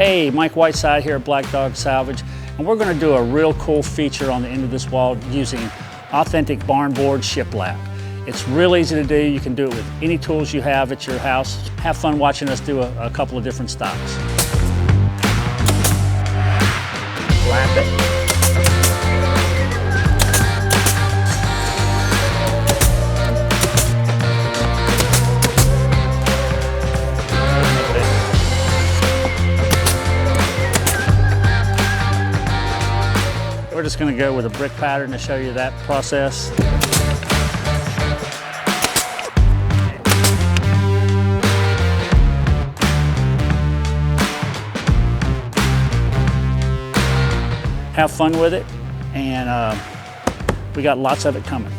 Hey, Mike Whiteside here at Black Dog Salvage, and we're going to do a real cool feature on the end of this wall using authentic barn board shiplap. It's real easy to do. You can do it with any tools you have at your house. Have fun watching us do a couple of different styles. Lap it. We're just going to go with a brick pattern to show you that process. Have fun with it, and we got lots of it coming.